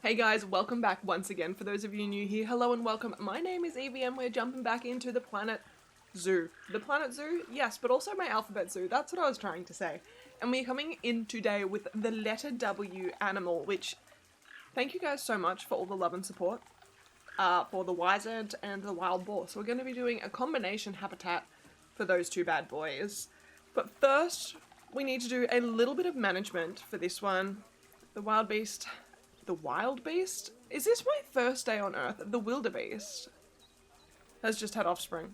Hey guys, welcome back once again. For those of you new here, hello and welcome. My name is Evie and we're jumping back into the Planet Zoo. The Planet Zoo? Yes, but also my alphabet zoo. That's what I was trying to say. And we're coming in today with the letter W animal, which thank you guys so much for all the love and support for the Wisent and the Wild Boar. So we're going to be doing a combination habitat for those two bad boys. But first, we need to do a little bit of management for this one. The wild beast... The wild beast? Is this my first day on Earth? The wildebeest has just had offspring.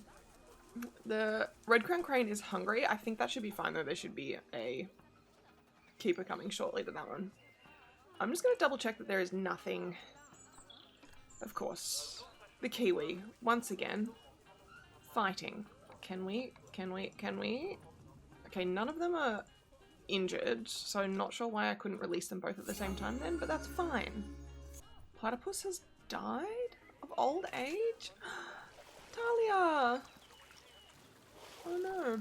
The red crown crane is hungry. I think that should be fine though. There should be a keeper coming shortly to that one. I'm just going to double check that there is nothing. Of course. The kiwi, once again, fighting. Can we? Okay, none of them are injured, so I'm not sure why I couldn't release them both at the same time then, but that's fine. Platypus has died of old age? Talia! Oh no.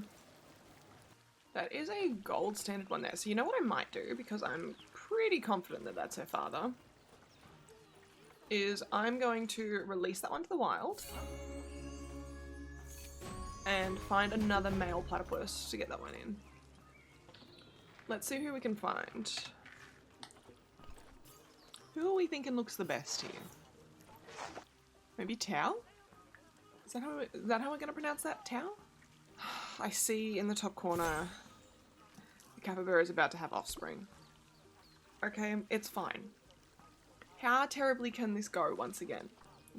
That is a gold standard one there, so you know what I might do, because I'm pretty confident that that's her father, is I'm going to release that one to the wild and find another male platypus to get that one in. Let's see who we can find. Who are we thinking looks the best here? Maybe Tao? Is that how we're going to pronounce that? Tao? I see in the top corner the capybara is about to have offspring. Okay, it's fine. How terribly can this go once again?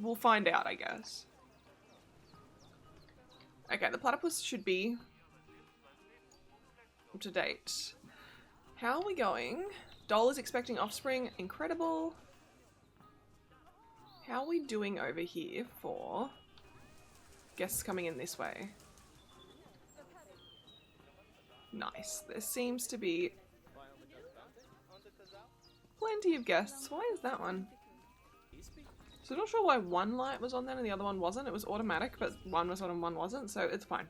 We'll find out, I guess. Okay, the platypus should be up to date. How are we going? Doll is expecting offspring. Incredible. How are we doing over here for guests coming in this way? Nice. There seems to be plenty of guests. Why is that one? So I'm not sure why one light was on then and the other one wasn't. It was automatic, but one was on and one wasn't, so it's fine.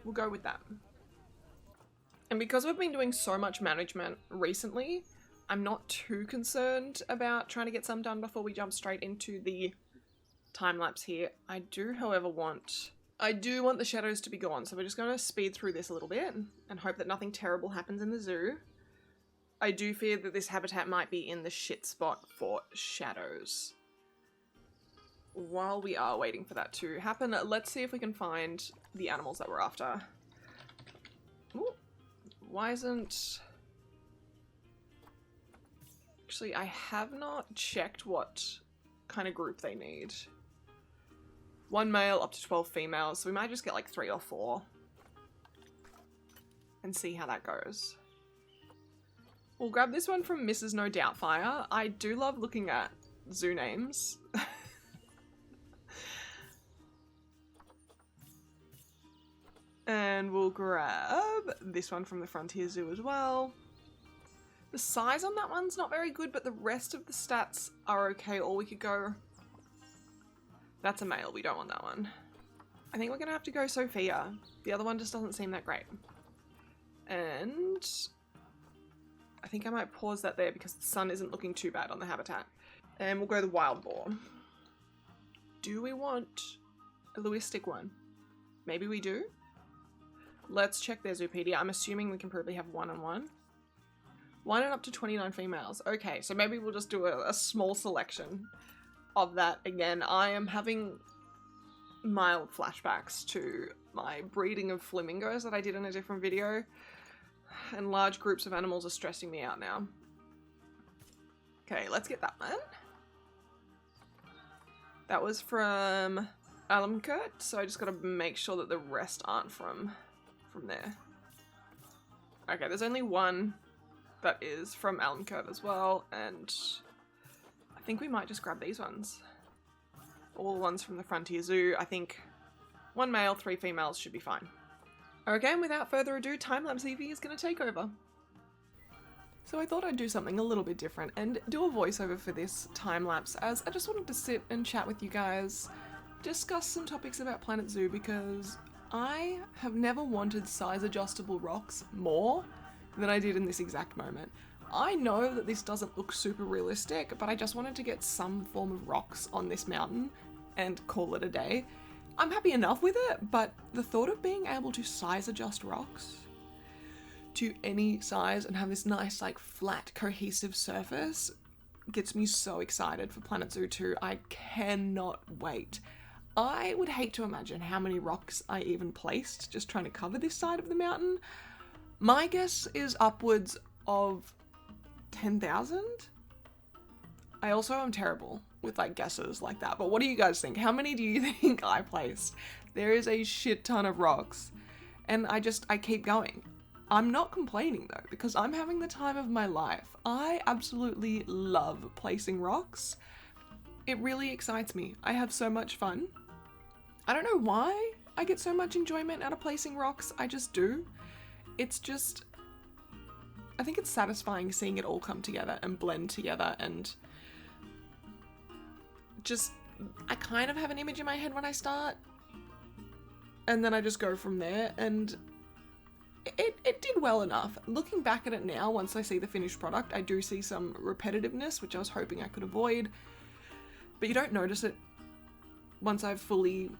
We'll go with that. And because we've been doing so much management recently, I'm not too concerned about trying to get some done before we jump straight into the time-lapse here. I do, however, want the shadows to be gone, so we're just going to speed through this a little bit and hope that nothing terrible happens in the zoo. I do fear that this habitat might be in the shit spot for shadows. While we are waiting for that to happen, let's see if we can find the animals that we're after. Ooh. Wisent. Actually, I have not checked what kind of group they need. 1 male up to 12 females, so we might just get like 3 or 4 and see how that goes. We'll grab this one from Mrs. No Doubtfire. I do love looking at zoo names. And we'll grab this one from the Frontier Zoo as well. The size on that one's not very good, but the rest of the stats are okay. Or we could go... That's a male, we don't want that one. I think we're going to have to go Sophia. The other one just doesn't seem that great. And I think I might pause that there because the sun isn't looking too bad on the habitat. And we'll go the Wild Boar. Do we want a Lewistic one? Maybe we do. Let's check their Zoopedia. I'm assuming we can probably have 1 and 1. 1 and up to 29 females. Okay, so maybe we'll just do a small selection of that again. I am having mild flashbacks to my breeding of flamingos that I did in a different video. And large groups of animals are stressing me out now. Okay, let's get that one. That was from Alamkurt, so I just gotta make sure that the rest aren't from there. Okay, there's only one that is from Alamkurt as well, and I think we might just grab these ones. All the ones from the Frontier Zoo. I think 1 male, 3 females should be fine. Okay, and without further ado, time-lapse Evie is going to take over. So I thought I'd do something a little bit different and do a voiceover for this time-lapse, as I just wanted to sit and chat with you guys, discuss some topics about Planet Zoo, because I have never wanted size adjustable rocks more than I did in this exact moment. I know that this doesn't look super realistic, but I just wanted to get some form of rocks on this mountain and call it a day. I'm happy enough with it, but the thought of being able to size adjust rocks to any size and have this nice, like, flat, cohesive surface gets me so excited for Planet Zoo 2. I cannot wait. I would hate to imagine how many rocks I even placed just trying to cover this side of the mountain. My guess is upwards of 10,000. I also am terrible with like guesses like that, but what do you guys think? How many do you think I placed? There is a shit ton of rocks, and I keep going. I'm not complaining though, because I'm having the time of my life. I absolutely love placing rocks. It really excites me. I have so much fun. I don't know why I get so much enjoyment out of placing rocks. I just do. It's just, I think it's satisfying seeing it all come together and blend together, and just, I kind of have an image in my head when I start, and then I just go from there, and it did well enough. Looking back at it now, once I see the finished product, I do see some repetitiveness, which I was hoping I could avoid, but you don't notice it once I've fully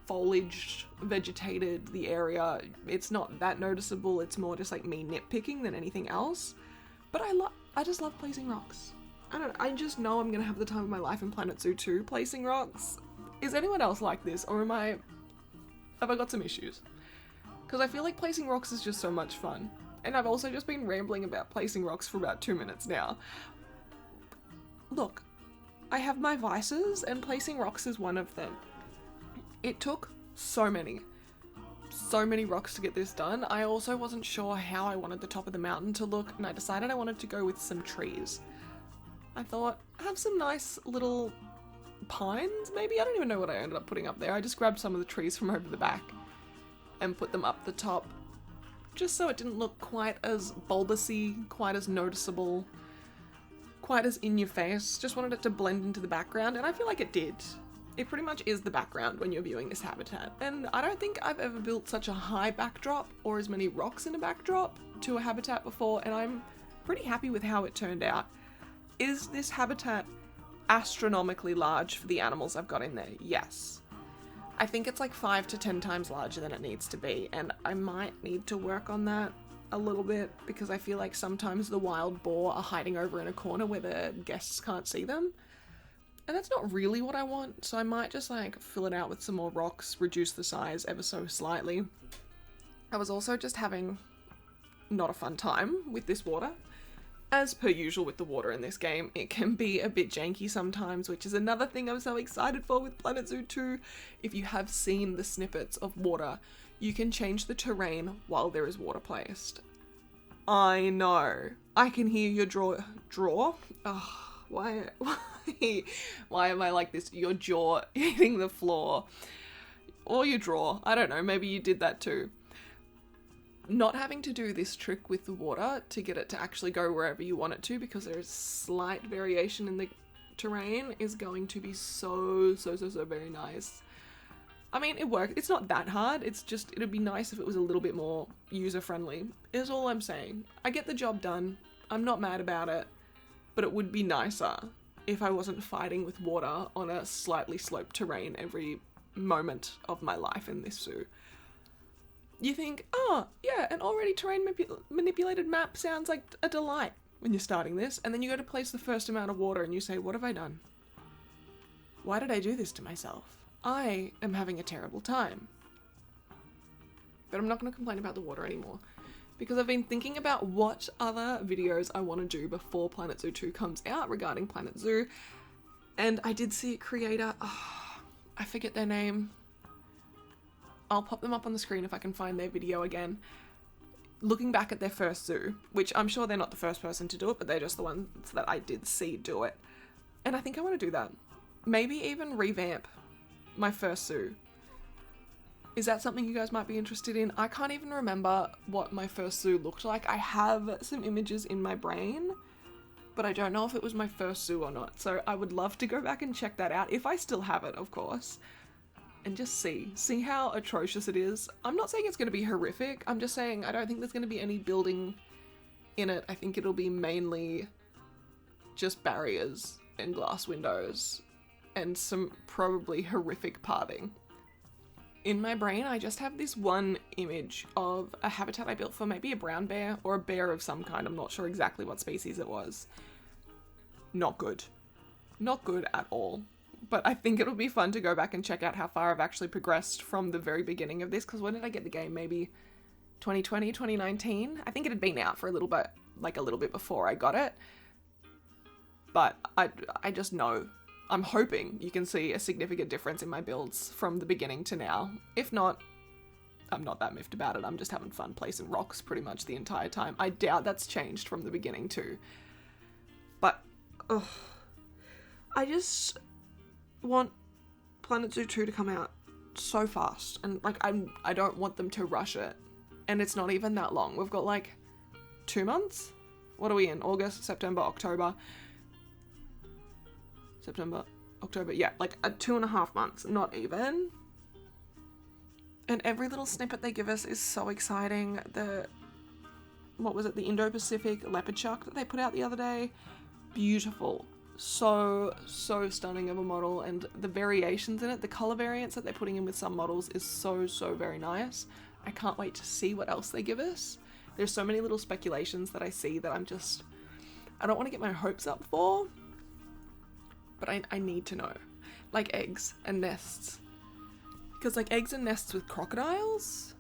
foliaged, vegetated the area. It's not that noticeable. It's more just like me nitpicking than anything else, but I just love placing rocks. I don't know, I just know I'm gonna have the time of my life in Planet Zoo 2 placing rocks. Is anyone else like this, or have I got some issues? Because I feel like placing rocks is just so much fun. And I've also just been rambling about placing rocks for about 2 minutes now. Look, I have my vices, and placing rocks is one of them. It took so many rocks to get this done. I also wasn't sure how I wanted the top of the mountain to look, and I decided I wanted to go with some trees. I thought, have some nice little pines, maybe? I don't even know what I ended up putting up there. I just grabbed some of the trees from over the back and put them up the top, just so it didn't look quite as bulbousy, quite as noticeable, quite as in your face. Just wanted it to blend into the background, and I feel like it did. It pretty much is the background when you're viewing this habitat, and I don't think I've ever built such a high backdrop or as many rocks in a backdrop to a habitat before, and I'm pretty happy with how it turned out. Is this habitat astronomically large for the animals I've got in there? Yes. I think it's like 5 to 10 times larger than it needs to be, and I might need to work on that a little bit, because I feel like sometimes the wild boar are hiding over in a corner where the guests can't see them, and that's not really what I want, so I might just like fill it out with some more rocks, reduce the size ever so slightly. I was also just having not a fun time with this water. As per usual with the water in this game, it can be a bit janky sometimes, which is another thing I'm so excited for with Planet Zoo 2. If you have seen the snippets of water, you can change the terrain while there is water placed. I know. I can hear your draw? Oh, why am I like this? Your jaw hitting the floor. Or your draw. I don't know, maybe you did that too. Not having to do this trick with the water to get it to actually go wherever you want it to, because there is slight variation in the terrain, is going to be so very nice. I mean, it works. It's not that hard. It's just, it'd be nice if it was a little bit more user-friendly, is all I'm saying. I get the job done. I'm not mad about it, but it would be nicer if I wasn't fighting with water on a slightly sloped terrain every moment of my life in this zoo. You think, oh, yeah, an already terrain manipulated map sounds like a delight when you're starting this, and then you go to place the first amount of water and you say, what have I done? Why did I do this to myself? I am having a terrible time. But I'm not going to complain about the water anymore, because I've been thinking about what other videos I want to do before Planet Zoo 2 comes out regarding Planet Zoo, and I did see a creator, I forget their name. I'll pop them up on the screen if I can find their video again. Looking back at their first zoo, which I'm sure they're not the first person to do it, but they're just the ones that I did see do it. And I think I want to do that. Maybe even revamp my first zoo. Is that something you guys might be interested in? I can't even remember what my first zoo looked like. I have some images in my brain, but I don't know if it was my first zoo or not. So I would love to go back and check that out, if I still have it, of course. And just see how atrocious it is. I'm not saying it's going to be horrific. I'm just saying I don't think there's going to be any building in it, I think it'll be mainly just barriers and glass windows and some probably horrific parting. In my brain, I just have this one image of a habitat I built for maybe a brown bear or a bear of some kind. I'm not sure exactly what species it was. Not good. Not good at all. But I think it'll be fun to go back and check out how far I've actually progressed from the very beginning of this, because when did I get the game? Maybe 2020, 2019? I think it had been out for a little bit before I got it. But I just know. I'm hoping you can see a significant difference in my builds from the beginning to now. If not, I'm not that miffed about it. I'm just having fun placing rocks pretty much the entire time. I doubt that's changed from the beginning too. But, I just want Planet Zoo 2 to come out so fast. And, like, I don't want them to rush it. And it's not even that long. We've got, like, 2 months? What are we in? August, September, October. September, October, yeah, like 2.5 months, not even. And every little snippet they give us is so exciting. What was it, the Indo-Pacific leopard shark that they put out the other day? Beautiful. So stunning of a model, and the variations in it, the color variants that they're putting in with some models is so very nice. I can't wait to see what else they give us. There's so many little speculations that I see that I don't want to get my hopes up for. But I need to know. Like eggs and nests. Because like eggs and nests with crocodiles?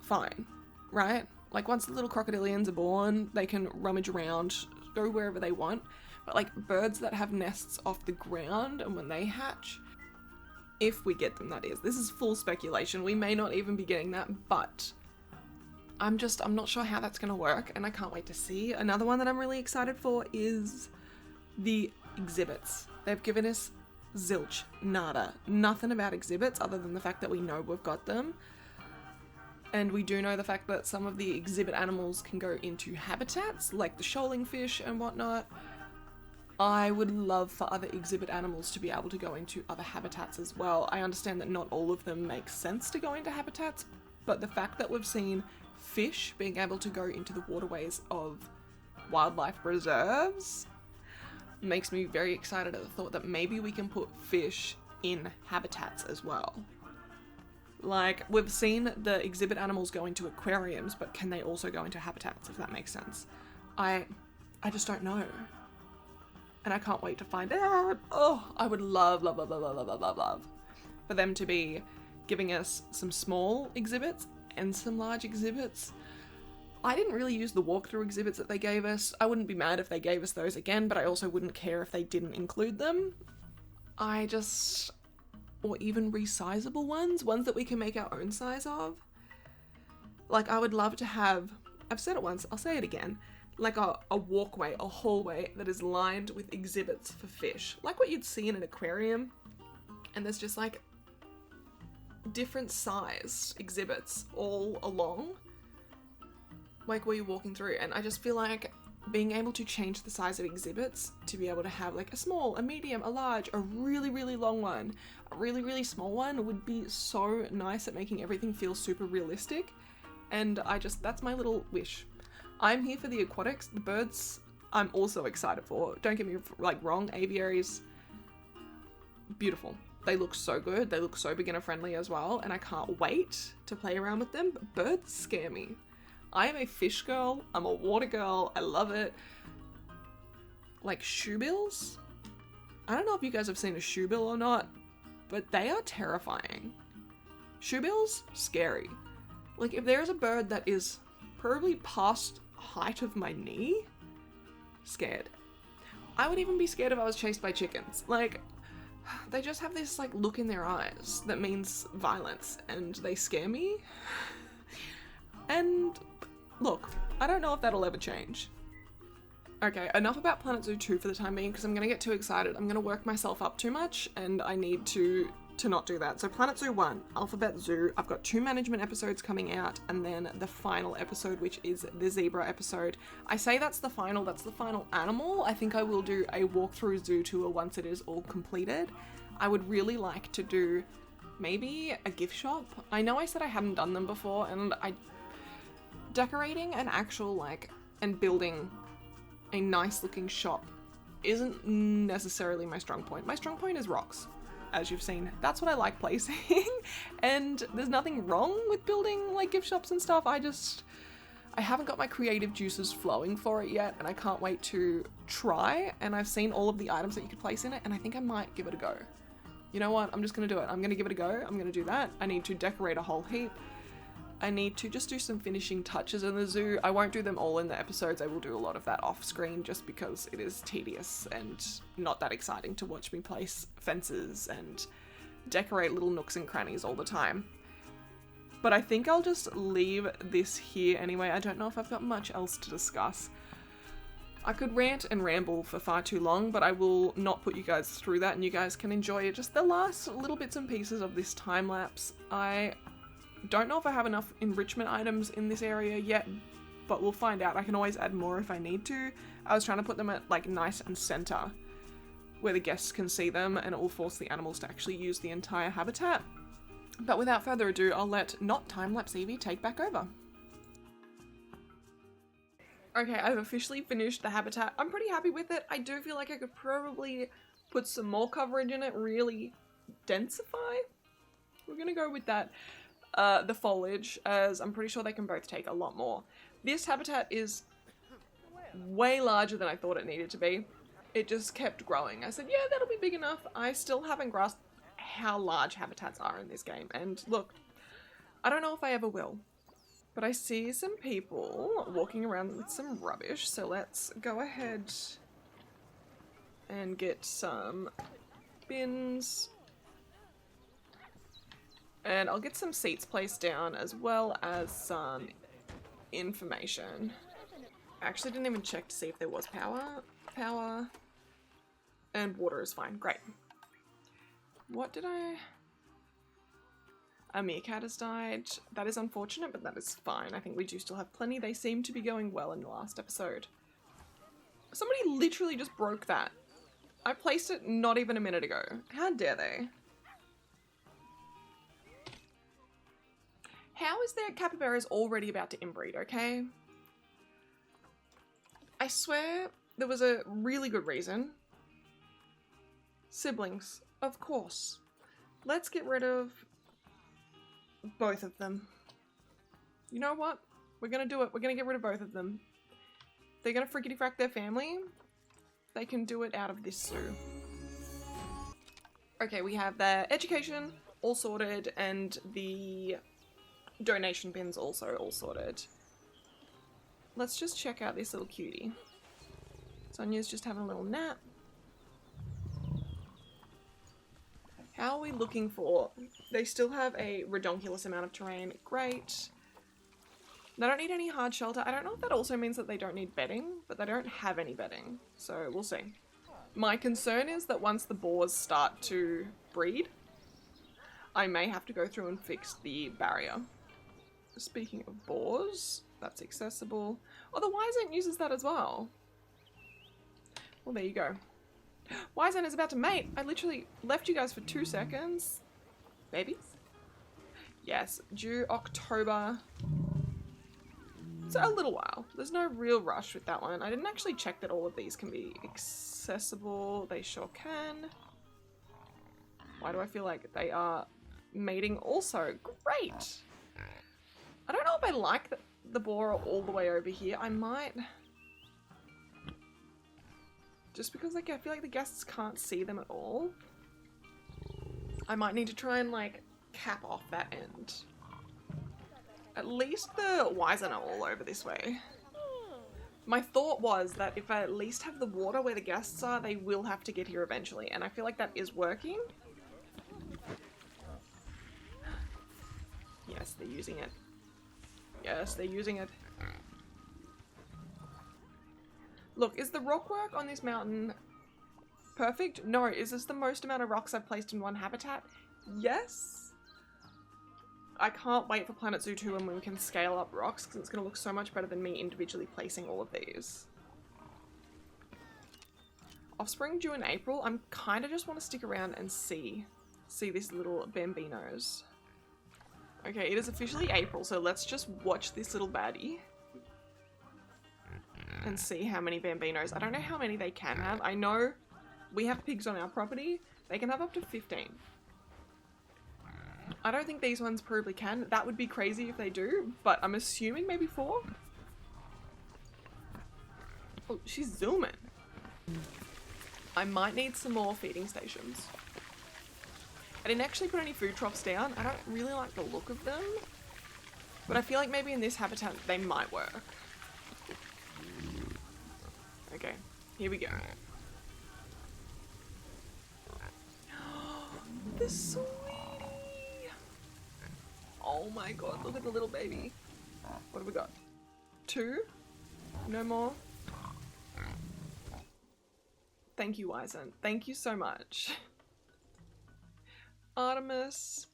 Fine. Right? Like once the little crocodilians are born, they can rummage around, go wherever they want. But like birds that have nests off the ground and when they hatch, if we get them, that is. This is full speculation. We may not even be getting that, but I'm not sure how that's going to work, and I can't wait to see. Another one that I'm really excited for is the exhibits. They've given us zilch, nada, nothing about exhibits other than the fact that we know we've got them. And we do know the fact that some of the exhibit animals can go into habitats, like the shoaling fish and whatnot. I would love for other exhibit animals to be able to go into other habitats as well. I understand that not all of them make sense to go into habitats, but the fact that we've seen fish being able to go into the waterways of wildlife reserves makes me very excited at the thought that maybe we can put fish in habitats as well. Like, we've seen the exhibit animals go into aquariums, but can they also go into habitats, if that makes sense? I just don't know. And I can't wait to find out. Oh, I would love for them to be giving us some small exhibits and some large exhibits. I didn't really use the walkthrough exhibits that they gave us. I wouldn't be mad if they gave us those again, but I also wouldn't care if they didn't include them. Or even resizable ones that we can make our own size of. Like, I would love to have, I've said it once, I'll say it again, like a walkway, a hallway that is lined with exhibits for fish. Like what you'd see in an aquarium, and there's just like different sized exhibits all along, like where you're walking through. And I just feel like being able to change the size of exhibits to be able to have like a small, a medium, a large, a really, really long one, a really, really small one would be so nice at making everything feel super realistic. And that's my little wish. I'm here for the aquatics. The birds, I'm also excited for. Don't get me wrong, aviaries, beautiful. They look so good. They look so beginner friendly as well. And I can't wait to play around with them. But birds scare me. I am a fish girl. I'm a water girl. I love it. Like shoebills. I don't know if you guys have seen a shoebill or not, but they are terrifying. Shoebills, scary. Like if there's a bird that is probably past height of my knee, scared. I would even be scared if I was chased by chickens. Like, they just have this like look in their eyes that means violence, and they scare me. And look, I don't know if that'll ever change. Okay, enough about Planet Zoo 2 for the time being, because I'm gonna get too excited. I'm gonna work myself up too much, and I need to not do that. So Planet Zoo 1, Alphabet Zoo, I've got 2 management episodes coming out, and then the final episode, which is the zebra episode. I say that's the final animal. I think I will do a walkthrough zoo tour once it is all completed. I would really like to do maybe a gift shop. I know I said I hadn't done them before, and Decorating an actual, like, and building a nice looking shop isn't necessarily my strong point. My strong point is rocks, as you've seen. That's what I like placing. And there's nothing wrong with building like gift shops and stuff. I haven't got my creative juices flowing for it yet, and I can't wait to try. And I've seen all of the items that you could place in it, and I think I might give it a go. You know what? I'm just gonna do it. I'm gonna give it a go. I'm gonna do that. I need to decorate a whole heap. I need to just do some finishing touches in the zoo. I won't do them all in the episodes. I will do a lot of that off screen just because it is tedious and not that exciting to watch me place fences and decorate little nooks and crannies all the time. But I think I'll just leave this here anyway. I don't know if I've got much else to discuss. I could rant and ramble for far too long, but I will not put you guys through that, and you guys can enjoy just the last little bits and pieces of this time lapse. I don't know if I have enough enrichment items in this area yet, but we'll find out. I can always add more if I need to. I was trying to put them at like nice and center where the guests can see them, and it will force the animals to actually use the entire habitat. But without further ado, I'll let not time-lapse Evie take back over. Okay, I've officially finished the habitat. I'm pretty happy with it. I do feel like I could probably put some more coverage in it, really densify. We're gonna go with that. The foliage, as I'm pretty sure they can both take a lot more. This habitat is way larger than I thought it needed to be. It just kept growing. I said, yeah, that'll be big enough. I still haven't grasped how large habitats are in this game. And look, I don't know if I ever will, but I see some people walking around with some rubbish. So let's go ahead and get some bins. And I'll get some seats placed down as well as some information. I actually didn't even check to see if there was power. Power and water is fine. Great. What did I... A meerkat has died. That is unfortunate, but that is fine. I think we do still have plenty. They seem to be going well in the last episode. Somebody literally just broke that. I placed it not even a minute ago. How dare they? How is their capybaras already about to inbreed, okay? I swear there was a really good reason. Siblings, of course. Let's get rid of both of them. You know what? We're gonna do it. We're gonna get rid of both of them. They're gonna frickety frack their family. They can do it out of this zoo. Okay, we have their education all sorted and the donation bins also all sorted. Let's just check out this little cutie. Sonia's just having a little nap. How are we looking for? They still have a redonkulous amount of terrain. Great. They don't need any hard shelter. I don't know if that also means that they don't need bedding, but they don't have any bedding. So we'll see. My concern is that once the boars start to breed, I may have to go through and fix the barrier. Speaking of boars, that's accessible. Oh, the Wisent uses that as well. Well, there you go. Wisent is about to mate. I literally left you guys for 2 seconds. Babies? Yes, due October. So a little while. There's no real rush with that one. I didn't actually check that all of these can be accessible. They sure can. Why do I feel like they are mating also? Great! I don't know if I like the boar all the way over here. I might... Just because like I feel like the guests can't see them at all. I might need to try and like cap off that end. At least the Wisent are all over this way. My thought was that if I at least have the water where the guests are, they will have to get here eventually. And I feel like that is working. Yes, they're using it. Yes, they're using it. Look, is the rock work on this mountain perfect? No. Is this the most amount of rocks I've placed in one habitat? Yes. I can't wait for Planet Zoo 2 when we can scale up rocks because it's going to look so much better than me individually placing all of these. Offspring due in April. I'm kind of just want to stick around and see this little bambinos. Okay, it is officially April, so let's just watch this little baddie. And see how many bambinos. I don't know how many they can have. I know we have pigs on our property. They can have up to 15. I don't think these ones probably can. That would be crazy if they do, but I'm assuming maybe 4. Oh, she's zooming. I might need some more feeding stations. I didn't actually put any food troughs down. I don't really like the look of them, but I feel like maybe in this habitat they might work. Okay, here we go. The sweetie! Oh my god, look at the little baby. What have we got? 2? No more? Thank you, Wisent. Thank you so much. Artemis.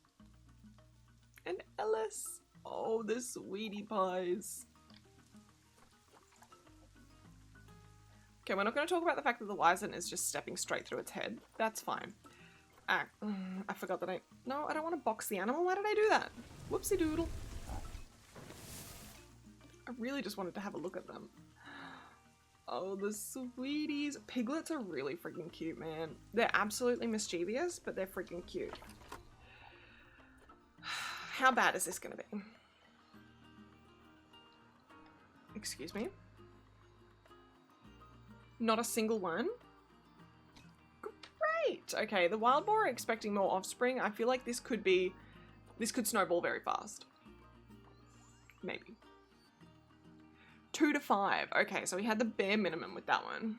And Ellis. Oh, the sweetie pies. Okay, we're not going to talk about the fact that the Wisent is just stepping straight through its head. That's fine. I forgot that no, I don't want to box the animal. Why did I do that? Whoopsie doodle. I really just wanted to have a look at them. Oh, the sweeties. Piglets are really freaking cute, man. They're absolutely mischievous, but they're freaking cute. How bad is this going to be? Excuse me? Not a single one? Great! Okay, the wild boar are expecting more offspring. I feel like this could snowball very fast. Maybe. 2 to 5. Okay, so we had the bare minimum with that one.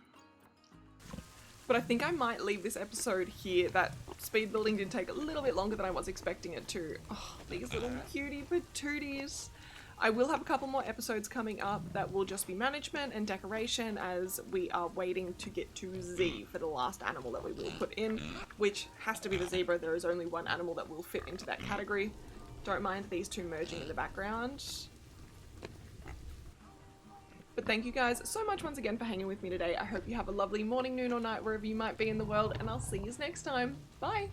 But I think I might leave this episode here. That speed building did take a little bit longer than I was expecting it to. Oh, these little cutie patooties. I will have a couple more episodes coming up that will just be management and decoration, as we are waiting to get to Z for the last animal that we will put in, which has to be the zebra. There is only one animal that will fit into that category. Don't mind these two merging in the background. But thank you guys so much once again for hanging with me today. I hope you have a lovely morning, noon, or night wherever you might be in the world, and I'll see you next time. Bye!